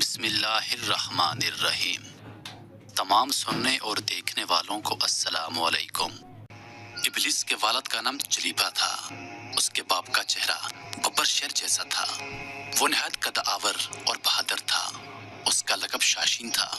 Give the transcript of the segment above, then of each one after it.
بسم اللہ الرحمن الرحیم۔ تمام سننے اور دیکھنے والوں کو السلام علیکم۔ ابلیس کے والد کا نام جلیبہ تھا۔ اس کے باپ کا چہرہ ببر شیر جیسا تھا۔ وہ نہایت قدآور اور بہادر تھا۔ اس کا لقب شاشین تھا۔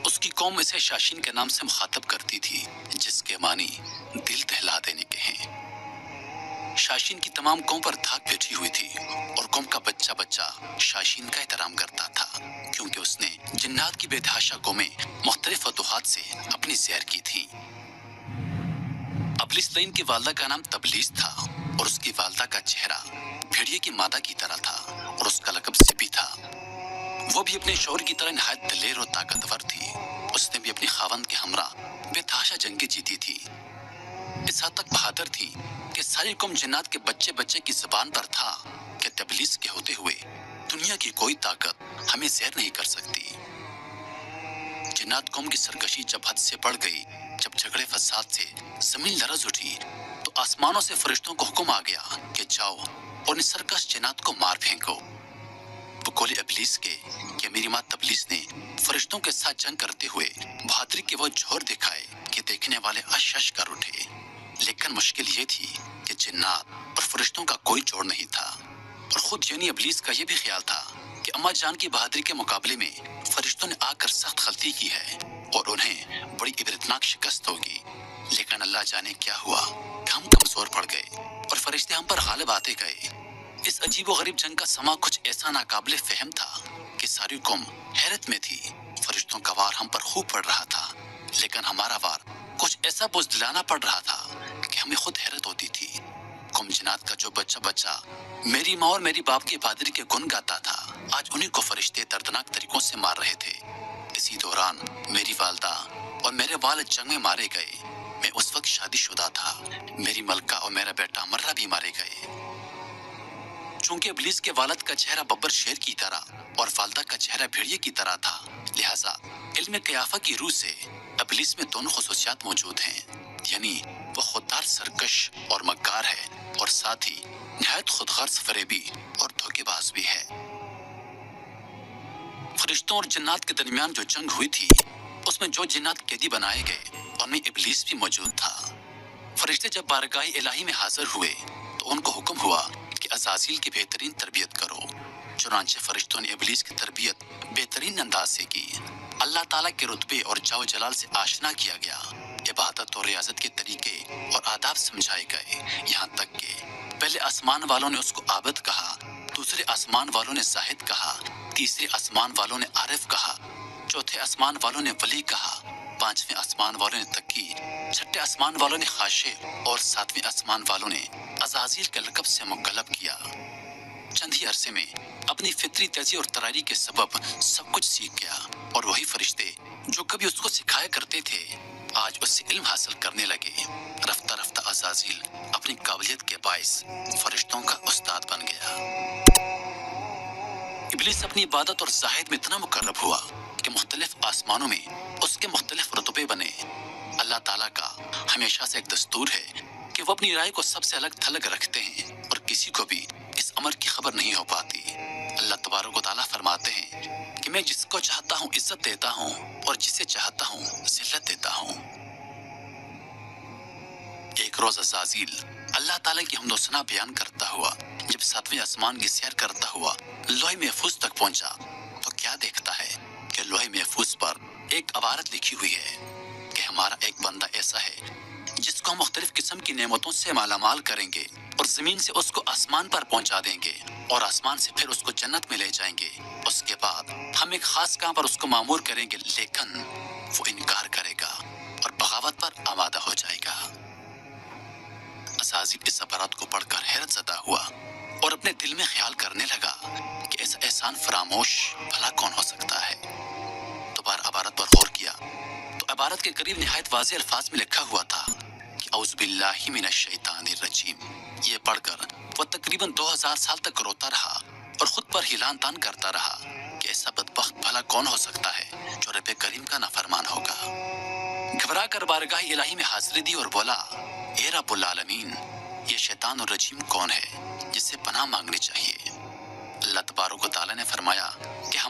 اس کی قوم اسے شاشین کے نام سے مخاطب کرتی تھی، جس کے معنی دل دہلا دینے کے ہیں۔ شاشین کی تمام قوم پر دھاک بیٹھی ہوئی تھی اور قوم کا بچہ بچہ شاشین کا احترام کرتا تھا، کیونکہ اس نے جنات کی بے تحاشا قومیں مختلف فتوحات سے اپنی سیر کی تھی۔ ابلیس لعین کی والدہ کا نام تبلیس تھا اور اس کی والدہ کا چہرہ بھیڑیے کی مادہ کی طرح تھا اور اس کا لقب سبی تھا۔ وہ بھی اپنے شوہر کی طرح نہایت دلیر اور طاقتور تھی۔ اس نے بھی اپنی خاوند کے ہمراہ بے تحاشا جنگیں جیتی تھی۔ اس حد تک بہادر تھی کہ ساری قوم جنات کے بچے بچے کی زبان پر تھا کہ تبلیس کے ہوتے ہوئے دنیا کی کوئی طاقت ہمیں زہر نہیں کر سکتی۔ جنات قوم کی سرکشی جب حد سے بڑھ گئی، جب جھگڑے فساد سے زمین لرز اٹھی، تو آسمانوں سے فرشتوں کو حکم آ گیا کہ جاؤ اور ان سرکش جنات کو مار پھینکو۔ بقول ابلیس کے کہ میری ماں تبلیس نے فرشتوں کے ساتھ جنگ کرتے ہوئے بہادری کے وہ جوہر دکھائے کہ دیکھنے والے اش اش کر اٹھے۔ لیکن مشکل یہ تھی کہ جنات اور فرشتوں کا کوئی جوڑ نہیں تھا، اور خود یعنی ابلیس کا یہ بھی خیال تھا کہ اما جان کی بہادری کے مقابلے میں فرشتوں نے آ کر سخت غلطی کی ہے اور انہیں بڑی عبرتناک شکست ہوگی۔ لیکن اللہ جانے کیا ہوا کہ ہم کمزور پڑ گئے اور فرشتے ہم پر غالب آتے گئے۔ اس عجیب و غریب جنگ کا سما کچھ ایسا ناقابل فہم تھا کہ ساری قوم حیرت میں تھی۔ فرشتوں کا وار ہم پر خوب پڑ رہا تھا، لیکن ہمارا وار کچھ ایسا بزدلانہ پڑ رہا تھا کہ ہمیں خود حیرت ہوتی تھی۔ قوم جنات کا جو بچہ بچہ میری ماں اور میری باپ کی بہادری کے گن گاتا تھا، آج انہیں کو فرشتے دردناک طریقوں سے مار رہے تھے۔ اسی دوران میری والدہ اور میرے والد جنگ میں مارے گئے۔ میں اس وقت شادی شدہ تھا۔ میری ملکہ اور میرا بیٹا مرہ بھی مارے گئے۔ چونکہ ابلیس کے والد کا چہرہ ببر شیر کی طرح اور والدہ کا چہرہ بھیڑیے کی طرح تھا، لہٰذا علم قیافہ کی روح سے ابلیس میں دونوں خصوصیات موجود ہیں، یعنی وہ خوددار سرکش اور مکار ہے اور ساتھ ہی نہایت خود غرض فریبی اور دھوکے باز بھی ہے۔ فرشتوں اور جنات کے درمیان جو جنگ ہوئی تھی، اس میں جو جنات قیدی بنائے گئے ان میں ابلیس بھی موجود تھا۔ فرشتے جب بارگاہ الہی میں حاضر ہوئے تو ان کو حکم ہوا کہ عزازیل کی بہترین تربیت کرو۔ چنانچہ فرشتوں نے ابلیس کی تربیت بہترین انداز سے کی۔ اللہ تعالیٰ کے رتبے اور جاو جلال سے آشنا کیا گیا۔ عبادت اور ریاضت کے طریقے اور آداب سمجھائے گئے، یہاں تک کہ پہلے آسمان والوں نے اس کو عابد کہا، دوسرے آسمان والوں نے زاہد کہا، تیسرے آسمان والوں نے عارف کہا، چوتھے آسمان والوں نے ولی کہا، پانچویں آسمان والوں نے تقی، چھٹے آسمان والوں نے خاشع اور ساتویں آسمان والوں نے عزازیل کے لقب سے مکلب کیا۔ چند ہی عرصے میں اپنی فطری تیزی اور تراری کے سبب سب کچھ سیکھ گیا، اور وہی فرشتے جو کبھی اس کو سکھایا کرتے تھے آج اس سے علم حاصل کرنے لگے۔ رفتہ رفتہ عزازیل اپنی قابلیت کے باعث فرشتوں کا استاد بن گیا۔ ابلیس اپنی عبادت اور زاہد میں اتنا مقرب ہوا کہ مختلف آسمانوں میں اس کے مختلف رتبے بنے۔ اللہ تعالیٰ کا ہمیشہ سے ایک دستور ہے کہ وہ اپنی رائے کو سب سے الگ تھلگ رکھتے ہیں اور کسی کو بھی اس امر کی خبر نہیں ہو پاتی۔ اللہ تبارک و تعالیٰ فرماتے ہیں کہ میں جس کو چاہتا ہوں عزت دیتا ہوں اور جسے چاہتا ہوں ذلت دیتا ہوں۔ ایک روز عزازیل اللہ تعالیٰ کی حمد و ثنا بیان کرتا ہوا جب ساتویں آسمان کی سیر کرتا ہوا لوح محفوظ تک پہنچا تو کیا دیکھتا ہے کہ لوح محفوظ پر ایک عبارت لکھی ہوئی ہے کہ ہمارا ایک بندہ ایسا ہے جس کو ہم مختلف قسم کی نعمتوں سے مالا مال کریں گے اور زمین سے اس کو آسمان پر پہنچا دیں گے اور آسمان سے پھر اس کو جنت میں لے جائیں گے۔ اس کے بعد ہم ایک خاص کام پر اس کو مامور کریں گے، لیکن وہ انکار کرے گا اور بغاوت پر آمادہ ہو جائے گا۔ عزازیل اس عبارت کو پڑھ کر حیرت زدہ ہوا اور اپنے دل میں خیال کرنے لگا کہ ایسا احسان فراموش بھلا کون ہو سکتا ہے۔ دوبارہ عبارت پر غور کیا تو عبارت کے قریب نہایت واضح الفاظ میں لکھا ہوا تھا کہ اعوذ باللہ من الشیطان الرجیم۔ یہ پڑھ کر وہ تقریباً 2000 سال تک روتا رہا اور خود پر ہی لعن طعن کرتا رہا کہ ایسا بدبخت بھلا کون ہو سکتا ہے جو رب کریم کا نافرمان ہوگا۔ گھبرا کر بارگاہ الہی میں حاضری دی اور بولا، اے رب العالمین، یہ شیطان الرجیم کون ہے جس سے پناہ مانگنی چاہیے؟ اللہ تبارک و تعالیٰ نے فرمایا کہ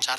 4